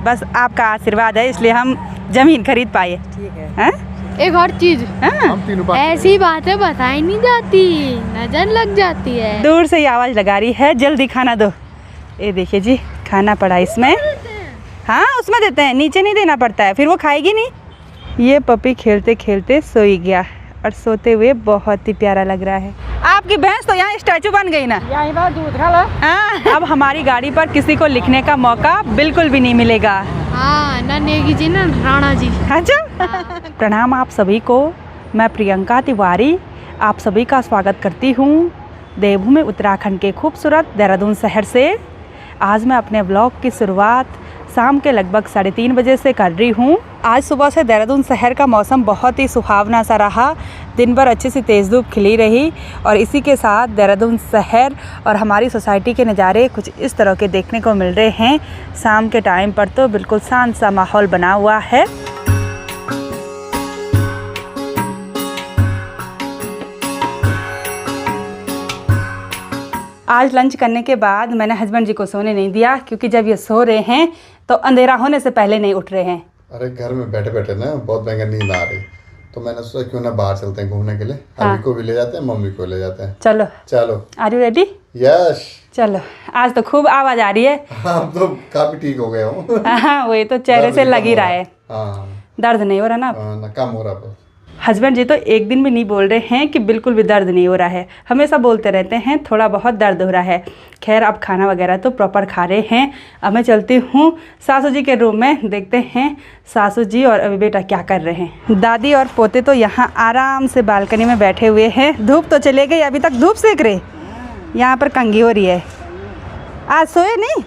बस आपका आशीर्वाद है इसलिए हम ज़मीन खरीद पाए। ठीक है। हैं? एक और चीज, हाँ? ऐसी बातें बताई नहीं जाती, नजर लग जाती है। दूर से ही आवाज़ लगा रही है, जल्दी खाना दो। ये देखिए जी, खाना पड़ा इसमें। हाँ उसमें देते हैं, नीचे नहीं देना पड़ता है, फिर वो खाएगी नहीं। ये पपी खेलते खेलते सोई गया और सोते हुए बहुत ही प्यारा लग रहा है। आपकी भैंस तो यहाँ स्टैचू बन गई ना। यहीं बात दूध खा लो। हाँ, अब हमारी गाड़ी पर किसी को लिखने का मौका बिल्कुल भी नहीं मिलेगा। हाँ, ना नेगी जी ना राणा जी। अच्छा। प्रणाम आप सभी को, मैं प्रियंका तिवारी आप सभी का स्वागत करती हूँ देवभूमि उत्तराखंड के खूबसूरत देहरादून शहर से। आज मैं अपने व्लॉग की शुरुआत शाम के लगभग 3:30 बजे से कर रही हूँ। आज सुबह से देहरादून शहर का मौसम बहुत ही सुहावना सा रहा, दिन भर अच्छी सी तेज़ धूप खिली रही और इसी के साथ देहरादून शहर और हमारी सोसाइटी के नज़ारे कुछ इस तरह के देखने को मिल रहे हैं। शाम के टाइम पर तो बिल्कुल शांत सा माहौल बना हुआ है। आज लंच करने के बाद मैंने हस्बैंड जी को सोने नहीं दिया क्योंकि जब ये सो रहे हैं तो अंधेरा होने से पहले नहीं उठ रहे हैं। अरे घर में बैठे बैठे ना बहुत भयंकर नींद आ रही, तो मैंने सोचा क्यों ना बाहर चलते हैं घूमने के लिए। हाँ। अभी को भी ले जाते हैं, मम्मी को ले जाते हैं। चलो चलो। Are you ready? यस। चलो, आज तो खूब आवाज आ रही है। हम तो काफी ठीक हो गए हूँ। हाँ वही तो चेहरे से लग ही रहा है। हाँ, दर्द नहीं हो रहा ना? ना कम हो रहा बस। हस्बैंड जी तो एक दिन भी नहीं बोल रहे हैं कि बिल्कुल भी दर्द नहीं हो रहा है, हमेशा बोलते रहते हैं थोड़ा बहुत दर्द हो रहा है। खैर अब खाना वगैरह तो प्रॉपर खा रहे हैं। अब मैं चलती हूँ सासू जी के रूम में, देखते हैं सासू जी और अभी बेटा क्या कर रहे हैं। दादी और पोते तो यहाँ आराम से बालकनी में बैठे हुए हैं। धूप तो चले गई, अभी तक धूप सेक रहे। यहाँ पर कंघी हो रही है। आज सोए नहीं?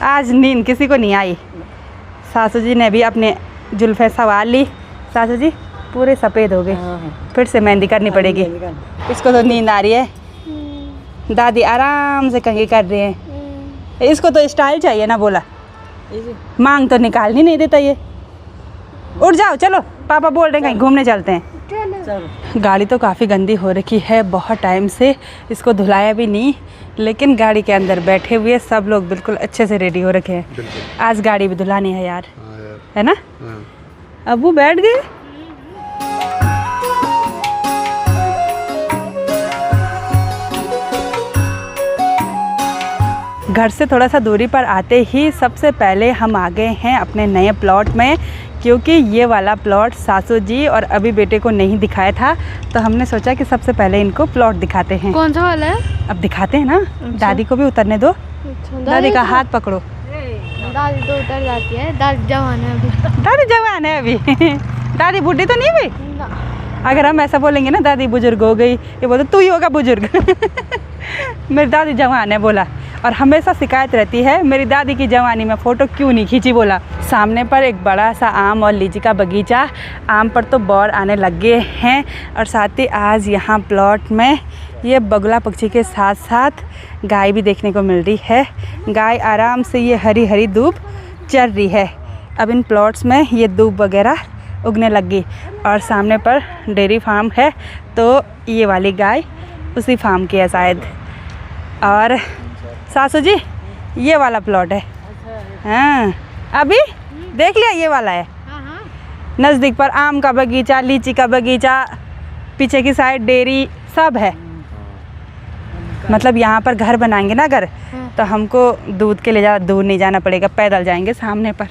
आज नींद किसी को नहीं आई। सासू जी ने भी अपने जुल्फे सवार ली। सासू जी पूरे सफ़ेद हो गए, फिर से मेहंदी करनी पड़ेगी। इसको तो नींद आ रही है। दादी आराम से कंघी कर रहे हैं। इसको तो स्टाइल चाहिए ना, बोला मांग तो निकालनी नहीं देता ये। उठ जाओ, चलो पापा बोल रहे हैं कहीं घूमने चलते हैं। गाड़ी तो काफ़ी गंदी हो रखी है, बहुत टाइम से इसको धुलाया भी नहीं, लेकिन गाड़ी के अंदर बैठे हुए सब लोग बिल्कुल अच्छे से रेडी हो रखे हैं। आज गाड़ी भी धुलानी है यार, है ना? अब वो बैठ गए। घर से थोड़ा सा दूरी पर आते ही सबसे पहले हम आ गए हैं अपने नए प्लॉट में, क्योंकि ये वाला प्लॉट सासू जी और अभी बेटे को नहीं दिखाया था, तो हमने सोचा कि सबसे पहले इनको प्लॉट दिखाते हैं। कौन सा वाला है? अब दिखाते हैं ना। अच्छा। दादी को भी उतरने दो। अच्छा, दादी का हाथ पकड़ो। दादी तो उतर जाती है, दादी जवान है अभी। दादी जवान है अभी। दादी बूढ़ी तो नहीं हुई। अगर हम ऐसा बोलेंगे ना दादी बुजुर्ग हो गई, ये बोलते तू ही होगा बुजुर्ग। मेरी दादी जवान है बोला, और हमेशा शिकायत रहती है मेरी दादी की जवानी में फ़ोटो क्यों नहीं खींची बोला। सामने पर एक बड़ा सा आम और लीची का बगीचा, आम पर तो बौर आने लग गए हैं, और साथ ही आज यहाँ प्लॉट में ये बगुला पक्षी के साथ साथ गाय भी देखने को मिल रही है। गाय आराम से ये हरी हरी दूब चर रही है। अब इन प्लॉट्स में ये दूब वगैरह उगने लग गई, और सामने पर डेयरी फार्म है, तो ये वाली गाय उसी फार्म की है शायद। और सासू जी ये वाला प्लॉट है। हाँ अभी देख लिया, ये वाला है। नज़दीक पर आम का बगीचा, लीची का बगीचा, पीछे की साइड डेयरी सब है। मतलब यहाँ पर घर बनाएंगे ना अगर, तो हमको दूध के लिए ज़्यादा दूर नहीं जाना पड़ेगा, पैदल जाएंगे सामने पर।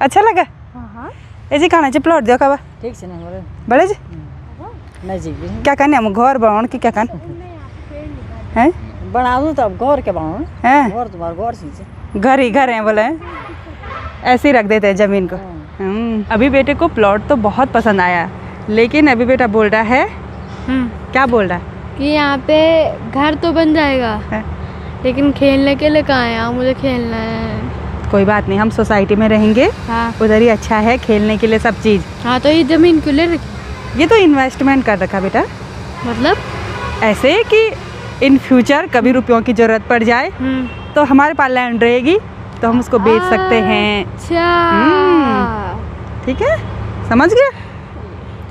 अच्छा लगा? ऐसे कहना चाहिए प्लॉट देखा बा ठीक से ना बड़े जी नजदीक क्या कहने हम घर बनाओ कि क्या कहना है? बना दूँ तब घर के बनाओ हैं? घर तुम्हारा घर से घर ही घर हैं बोले, ऐसे ही रख देते हैं ज़मीन को। अभी बेटे को प्लॉट तो बहुत पसंद आया, लेकिन अभी बेटा बोल रहा है क्या बोल रहा है कि यहाँ पे घर तो बन जाएगा है? लेकिन खेलने के लिए कहाँ है? यहाँ मुझे खेलना है। कोई बात नहीं, हम सोसाइटी में रहेंगे। हाँ उधर ही अच्छा है खेलने के लिए सब चीज़। हाँ, तो ये ज़मीन क्यों ले रखी? ये तो इन्वेस्टमेंट कर रखा बेटा, मतलब ऐसे कि इन फ्यूचर कभी रुपयों की ज़रूरत पड़ जाए तो हमारे पास लैंड रहेगी, तो हम उसको बेच सकते हैं। अच्छा ठीक है, समझ गए?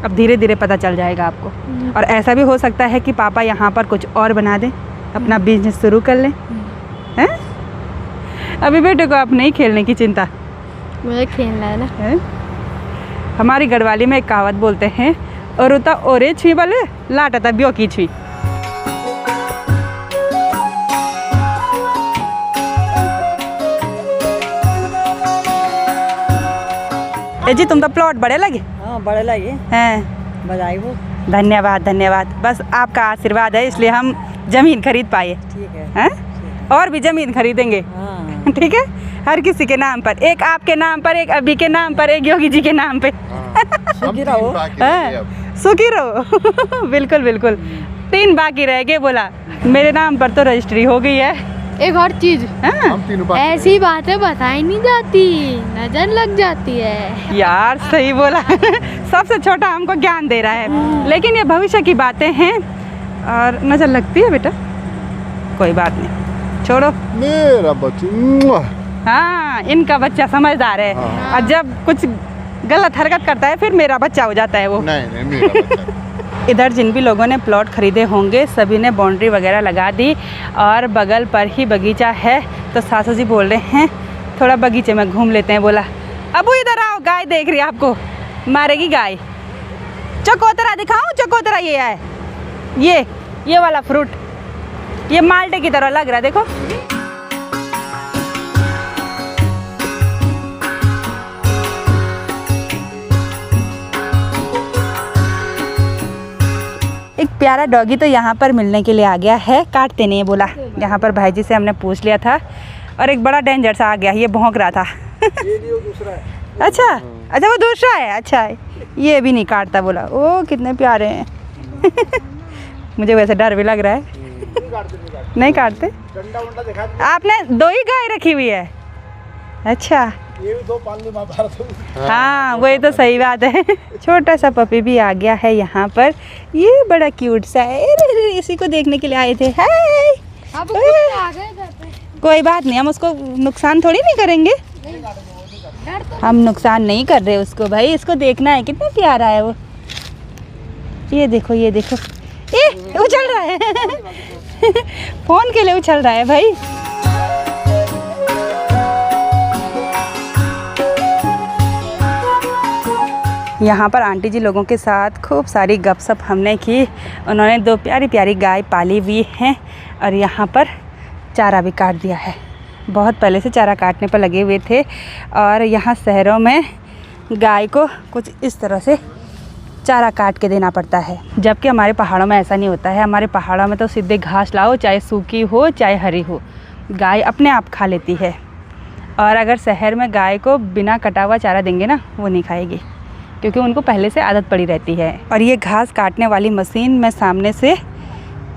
अब धीरे धीरे पता चल जाएगा आपको। और ऐसा भी हो सकता है कि पापा यहाँ पर कुछ और बना दें, अपना बिजनेस शुरू कर लें, हैं? अभी बेटे को आप नहीं खेलने की चिंता मुझे खेलना है ना। है? हमारी गढ़वाली में एक कहावत बोलते हैं, और उता ओरे छुई वाले लाटा था ब्यो की छुई। जी तुम तो प्लॉट बड़े लगे हाँ बड़े लगे हैं। बजाई वो। धन्यवाद धन्यवाद, बस आपका आशीर्वाद है इसलिए हम जमीन खरीद पाए ठीक है। हैं? और भी जमीन खरीदेंगे। हाँ ठीक है, हर किसी के नाम पर, एक आपके नाम पर, एक अभी के नाम पर, एक योगी जी के नाम पे। सुखी रहो। हाँ, सुखी रहो। बिल्कुल बिल्कुल, 3 बाकी रह गए। बोला मेरे नाम पर तो रजिस्ट्री हो गई है। एक और चीज, हाँ? ऐसी बातें बताई नहीं जाती, नजर लग जाती है। यार सही बोला। सबसे छोटा हमको ज्ञान दे रहा है, लेकिन ये भविष्य की बातें हैं और नजर लगती है बेटा, कोई बात नहीं, छोड़ो। मेरा बच्चा। हाँ, इनका बच्चा समझदार है। हाँ। और जब कुछ गलत हरकत करता है फिर मेरा बच्चा हो जाता है वो। नहीं मेरा बच्चा। इधर जिन भी लोगों ने प्लॉट खरीदे होंगे सभी ने बाउंड्री वगैरह लगा दी और बगल पर ही बगीचा है। तो सासू जी बोल रहे हैं थोड़ा बगीचे में घूम लेते हैं। बोला अबू इधर आओ, गाय देख रही है आपको, मारेगी गाय। चकोतरा दिखाऊं? चकोतरा ये है, ये वाला फ्रूट, ये माल्टे की तरह लग रहा है, देखो। एक प्यारा डॉगी तो यहाँ पर मिलने के लिए आ गया है, काटते नहीं है बोला। यहाँ पर भाई जी से हमने पूछ लिया था और एक बड़ा डेंजर सा आ गया, ये भौंक रहा था। ये दूसरा है। अच्छा अच्छा, वो दूसरा है। अच्छा, ये भी नहीं काटता बोला। ओ कितने प्यारे हैं। मुझे वैसे डर भी लग रहा है। नहीं काटते? आपने 2 ही गाय रखी हुई है? अच्छा, ये भी 2 पालने महाभारत। हाँ वही तो सही बात है। छोटा सा पपी भी आ गया है यहाँ पर, ये बड़ा क्यूट सा है। अरे इसी को देखने के लिए आए थे। हाय, अब कुत्ते आ गए घर पे। कोई बात नहीं, हम उसको नुकसान थोड़ी नहीं करेंगे। हम नुकसान नहीं कर रहे उसको भाई, इसको देखना है कितना प्यारा है वो। ये देखो ये देखो, ए उछल रहा है। फोन के लिए उछल रहा है भाई। यहाँ पर आंटी जी लोगों के साथ खूब सारी गपशप हमने की। उन्होंने 2 प्यारी प्यारी गाय पाली हुई हैं और यहाँ पर चारा भी काट दिया है। बहुत पहले से चारा काटने पर लगे हुए थे और यहाँ शहरों में गाय को कुछ इस तरह से चारा काट के देना पड़ता है, जबकि हमारे पहाड़ों में ऐसा नहीं होता है। हमारे पहाड़ों में तो सीधे घास लाओ, चाहे सूखी हो चाहे हरी हो, गाय अपने आप खा लेती है। और अगर शहर में गाय को बिना कटा हुआ चारा देंगे ना, वो नहीं खाएगी, क्योंकि उनको पहले से आदत पड़ी रहती है। और ये घास काटने वाली मशीन मैं सामने से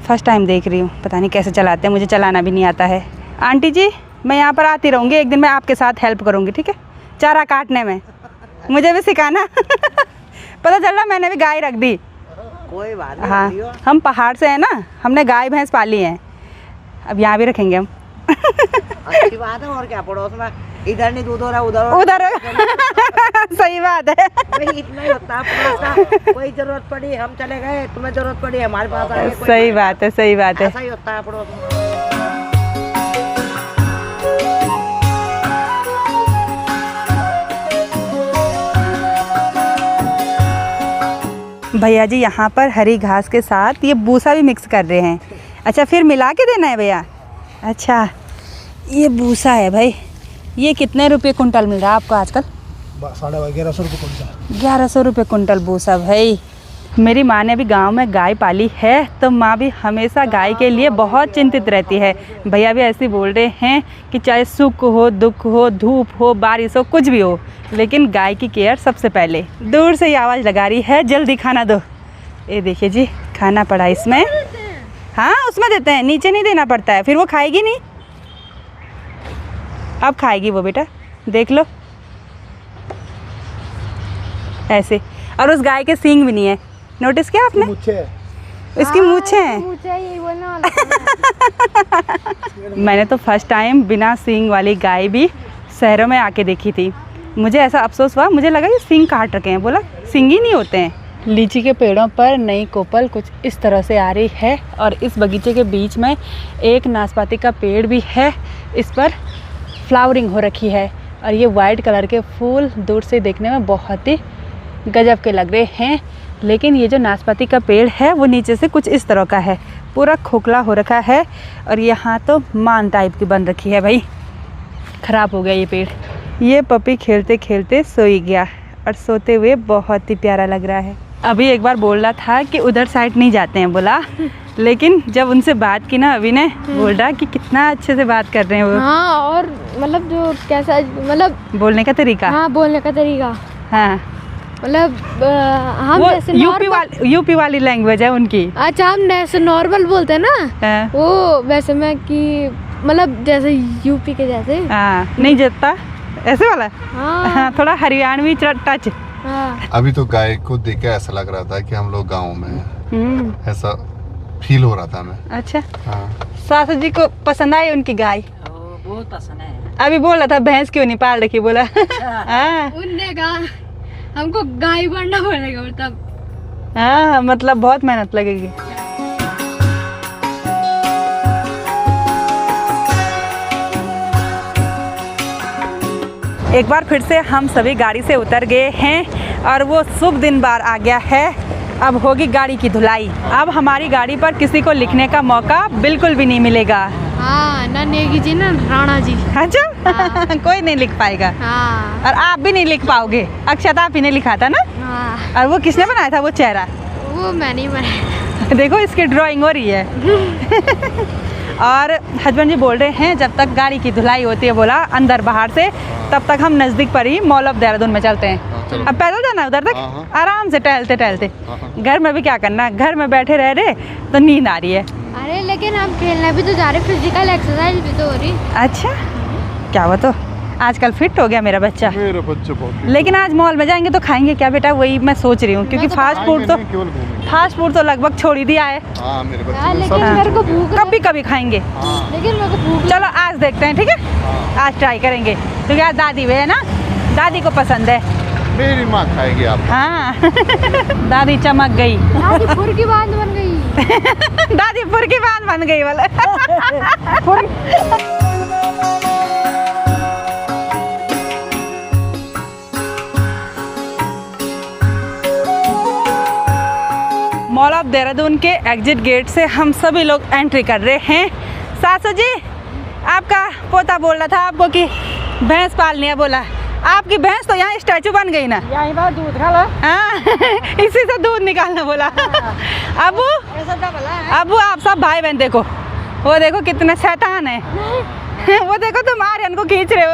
फर्स्ट टाइम देख रही हूँ, पता नहीं कैसे चलाते हैं, मुझे चलाना भी नहीं आता है। आंटी जी मैं यहाँ पर आती रहूँगी, एक दिन मैं आपके साथ हेल्प करूँगी, ठीक है? चारा काटने में मुझे भी सिखाना। पता चल रहा मैंने भी गाय रख दी। कोई बात नहीं। हाँ, हम पहाड़ से हैं ना, हमने गाय भैंस पाली हैं, अब यहाँ भी रखेंगे हम। अच्छी बात है, और क्या, पड़ोस में इधर नहीं दूध हो रहा उधर। सही बात है। भाई इतना ही होता है पड़ोस का। कोई जरूरत पड़ी हम चले गए, तुम्हें जरूरत पड़ी हमारे पास आ गए। सही बात है, सही बात है। ऐसा ही होता है पड़ोस में। भैया जी यहाँ पर हरी घास के साथ ये भूसा भी मिक्स कर रहे हैं। अच्छा, फिर मिला के देना है भैया? अच्छा, ये भूसा है भाई। ये कितने रुपए कुंटल मिल रहा है आपको आजकल? 1150 रुपये कुंटल। 1100 रुपये कुंटल भूसा भाई। मेरी माँ ने भी गांव में गाय पाली है, तो माँ भी हमेशा गाय के लिए बहुत चिंतित रहती है। भैया भी ऐसे बोल रहे हैं कि चाहे सुख हो, दुख हो, धूप हो, बारिश हो, कुछ भी हो, लेकिन गाय की केयर सबसे पहले। दूर से ही आवाज़ लगा रही है, जल्दी खाना दो। ये देखिए जी, खाना पड़ा इसमें। हाँ उसमें देते हैं, नीचे नहीं देना पड़ता है, फिर वो खाएगी नहीं। अब खाएगी वो बेटा, देख लो ऐसे। और उस गाय के सींग भी नहीं है, नोटिस किया आपने? इसकी मूछें हैं। यही बोलने वाला। मैंने तो फर्स्ट टाइम बिना सींग वाली गाय भी शहरों में आके देखी थी। मुझे ऐसा अफसोस हुआ, मुझे लगा ये सींग काट रखे हैं, बोला सींग ही नहीं होते हैं। लीची के पेड़ों पर नई कोपल कुछ इस तरह से आ रही है और इस बगीचे के बीच में एक नाशपाती का पेड़ भी है। इस पर फ्लावरिंग हो रखी है। और ये वाइट कलर के फूल दूर से देखने में बहुत ही गजब के लग रहे हैं। लेकिन ये जो नाशपाती का पेड़ है वो नीचे से कुछ इस तरह का है, पूरा खोखला हो रखा है। और यहाँ तो मान टाइप की बन रखी है भाई, ख़राब हो गया ये पेड़। ये पपी खेलते खेलते सोई गया और सोते हुए बहुत ही प्यारा लग रहा है। अभी एक बार बोल रहा था कि उधर साइड नहीं जाते हैं बोला, लेकिन जब उनसे बात की ना अभी ने, बोल रहा कि कितना अच्छे से बात कर रहे हैं वो। हाँ, और मतलब जो कैसा मतलब बोलने का तरीका। हाँ, बोलने का तरीका। हाँ, मतलब हम वो जैसे यूपी वाली लैंग्वेज है उनकी। अच्छा, हम जैसे नॉर्मल बोलते हैं ना, हाँ। वो वैसे में कि मतलब जैसे यूपी के जैसे। हाँ, नहीं जता ऐसे वाला। हाँ, हाँ, थोड़ा हरियाणवी टच। हाँ। अभी तो गाय को देख के ऐसा लग रहा था कि हम लोग गाँव में हैं, ऐसा फील हो रहा था हमें। अच्छा, हाँ। सासू जी को पसंद आई उनकी गाय? बहुत पसंद है। अभी बोल रहा था भैंस क्यों नहीं पाल रखी, बोला हाँ। उनने कहा हमको गाय बनना पड़ेगा, मतलब हाँ, मतलब बहुत मेहनत लगेगी। एक बार फिर से हम सभी गाड़ी से उतर गए हैं और वो शुभ दिन बार आ गया है। अब होगी गाड़ी की धुलाई। अब हमारी गाड़ी पर किसी को लिखने का मौका बिल्कुल भी नहीं मिलेगा। हाँ, ना नेगी जी ना राणा जी। अच्छा हाँ। कोई नहीं लिख पाएगा। हाँ, और आप भी नहीं लिख पाओगे। अक्षता आप ही ने लिखा था ना। हाँ। और वो किसने बनाया था वो चेहरा? वो मैं नहीं बनाया। देखो इसकी ड्राइंग हो रही है। और हस्बैंड जी बोल रहे हैं जब तक गाड़ी की धुलाई होती है बोला अंदर बाहर से, तब तक हम नज़दीक पर ही मॉल ऑफ देहरादून में चलते हैं। अब पैदल जाना है उधर तक, आराम से टहलते टहलते। घर में भी क्या करना, घर में बैठे रह रहे तो नींद आ रही है। अरे लेकिन हम खेलने भी तो जा रहे, फिजिकल एक्सरसाइज भी तो हो रही। अच्छा, क्या हुआ तो आजकल फिट हो गया मेरा बच्चा। मेरा बच्चा बहुत। लेकिन आज मॉल में जाएंगे तो खाएंगे क्या बेटा, वही मैं सोच रही हूँ, क्योंकि फास्ट फूड तो लगभग छोड़ ही दिया है। हाँ, मेरे बच्चे हाँ, को लेकिन सब मेरे को भूख कभी कभी खाएंगे। लेकिन मेरे को भूख चलो आज देखते हैं, ठीक है, आज ट्राई करेंगे, क्योंकि आज दादी भी है ना, दादी को पसंद है। मेरी माँ खाएगी आप। हाँ। दादी चमक गई। दादी फुर की बात बन गई। दादी फुर की बात बन गई बोले। मॉल ऑफ देहरादून के एग्जिट गेट से हम सभी लोग एंट्री कर रहे हैं। सासू जी, आपका पोता बोल रहा था आपको कि भैंस पालनी है, बोला आपकी भैंस तो यहाँ स्टैचू बन गई ना, यहीं पर दूध खा लो। हाँ। इसी से दूध निकालना बोला। अबू अबू आप सब भाई बहन देखो, वो देखो कितने शैतान है। वो देखो तुम आर्यन को खींच रहे हो।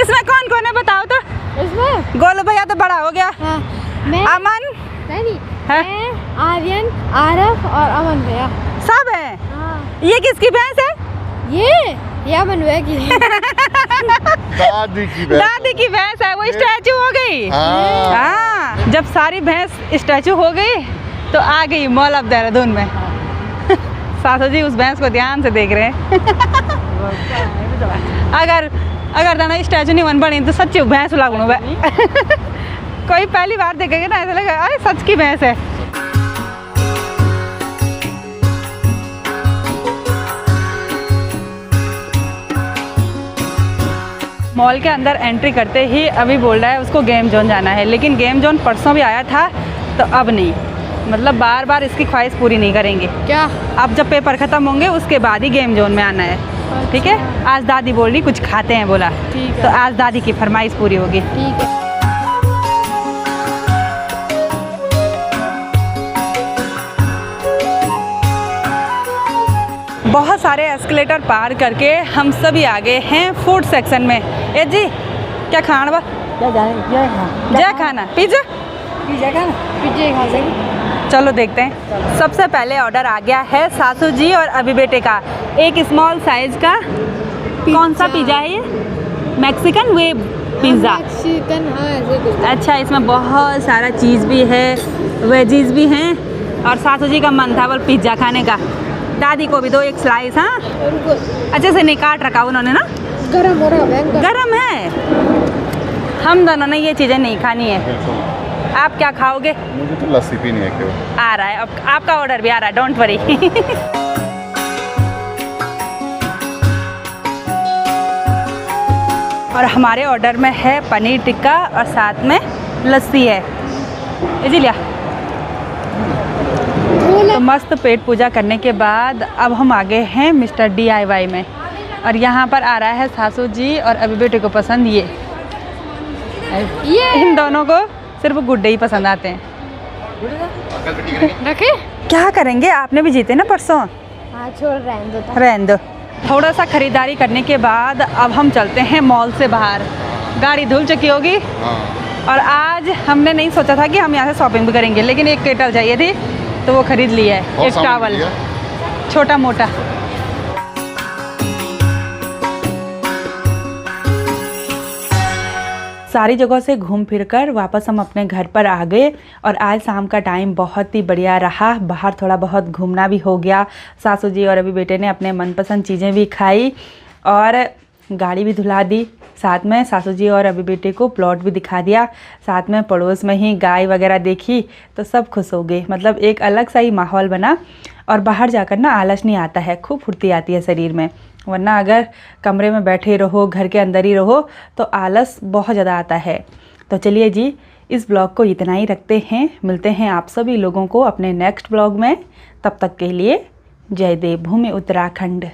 इसमें कौन कौन है बताओ तो? इसमें गोलू भैया तो बड़ा हो गया। हाँ, मैं अमन नहीं, है? मैं आर्यन, आरफ और अमन भैया सब है। हाँ। ये किसकी भैंस है? ये अमन भैया की। दादी की भैंस। दादी की भैंस है, वो स्टैचू हो गई। हाँ। हाँ, जब सारी भैंस स्टैचू हो गई तो आ गई मॉल ऑफ देहरादून में। सासू जी उस भैंस को ध्यान से देख रहे हैं। अगर दाना स्टैचू नहीं बन बनी तो सच्ची भैंस लागू। कोई पहली बार देखेगा ना ऐसा लगेगा अरे सच की भैंस है। मॉल के अंदर एंट्री करते ही अभी बोल रहा है उसको गेम जोन जाना है, लेकिन गेम जोन परसों भी आया था तो अब नहीं, मतलब बार बार इसकी ख्वाहिश पूरी नहीं करेंगे। क्या? अब जब पेपर ख़त्म होंगे उसके बाद ही गेम जोन में आना है। ठीक है, आज दादी बोल रही कुछ खाते हैं बोला, ठीक है। तो आज दादी की फरमाइश पूरी होगी। ठीक है। बहुत सारे एस्केलेटर पार करके हम सभी आ गए हैं फूड सेक्शन में। ए जी क्या खाना बा? क्या खाना? पिज्जा पिज्जा खा सके। चलो देखते हैं। सबसे पहले ऑर्डर आ गया है सासू जी और अभी बेटे का, एक स्मॉल साइज का। कौन सा पिज्जा है ये? Mexican web pizza. चिकन, हाँ ऐसे कुछ। अच्छा, इसमें बहुत सारा चीज़ भी है, वेजीज भी हैं, और सासू जी का मन था बोल पिज्ज़ा खाने का। दादी को भी दो एक स्लाइस। हाँ, उनको अच्छे से नहीं काट रखा उन्होंने ना, गरम हो रहा है। गरम है। हम दोनों ने ये चीज़ें नहीं खानी है। आप क्या खाओगे? मुझे तो लस्सी पीनी है केवल। आ रहा है, अब आपका ऑर्डर भी आ रहा है, डोंट वरी। और हमारे ऑर्डर में है पनीर टिक्का और साथ में लस्सी है। जी लिया। तो मस्त पेट पूजा करने के बाद अब हम आ गए हैं मिस्टर DIY में, और यहाँ पर आ रहा है सासू जी और अभी बेटे को पसंद ये इन दोनों को सिर्फ गुड्डे ही पसंद आते हैं। रखे क्या करेंगे, आपने भी जीते ना परसों। हाँ छोड़ रहने दो। थोड़ा सा खरीदारी करने के बाद अब हम चलते हैं मॉल से बाहर। गाड़ी धुल चुकी होगी और आज हमने नहीं सोचा था कि हम यहाँ से शॉपिंग भी करेंगे, लेकिन एक केटल चाहिए थी तो वो खरीद लिया है, एक टॉवल छोटा मोटा। सारी जगहों से घूम फिर कर वापस हम अपने घर पर आ गए और आज शाम का टाइम बहुत ही बढ़िया रहा। बाहर थोड़ा बहुत घूमना भी हो गया। सासू जी और अभी बेटे ने अपने मनपसंद चीज़ें भी खाई और गाड़ी भी धुला दी। साथ में सासू जी और अभी बेटे को प्लॉट भी दिखा दिया। साथ में पड़ोस में ही गाय वगैरह देखी तो सब खुश हो गए। मतलब एक अलग सा ही माहौल बना और बाहर जाकर ना आलस नहीं आता है, खूब फुर्ती आती है शरीर में। वरना अगर कमरे में बैठे रहो, घर के अंदर ही रहो तो आलस बहुत ज़्यादा आता है। तो चलिए जी, इस ब्लॉग को इतना ही रखते हैं। मिलते हैं आप सभी लोगों को अपने नेक्स्ट ब्लॉग में। तब तक के लिए जय देवभूमि उत्तराखंड।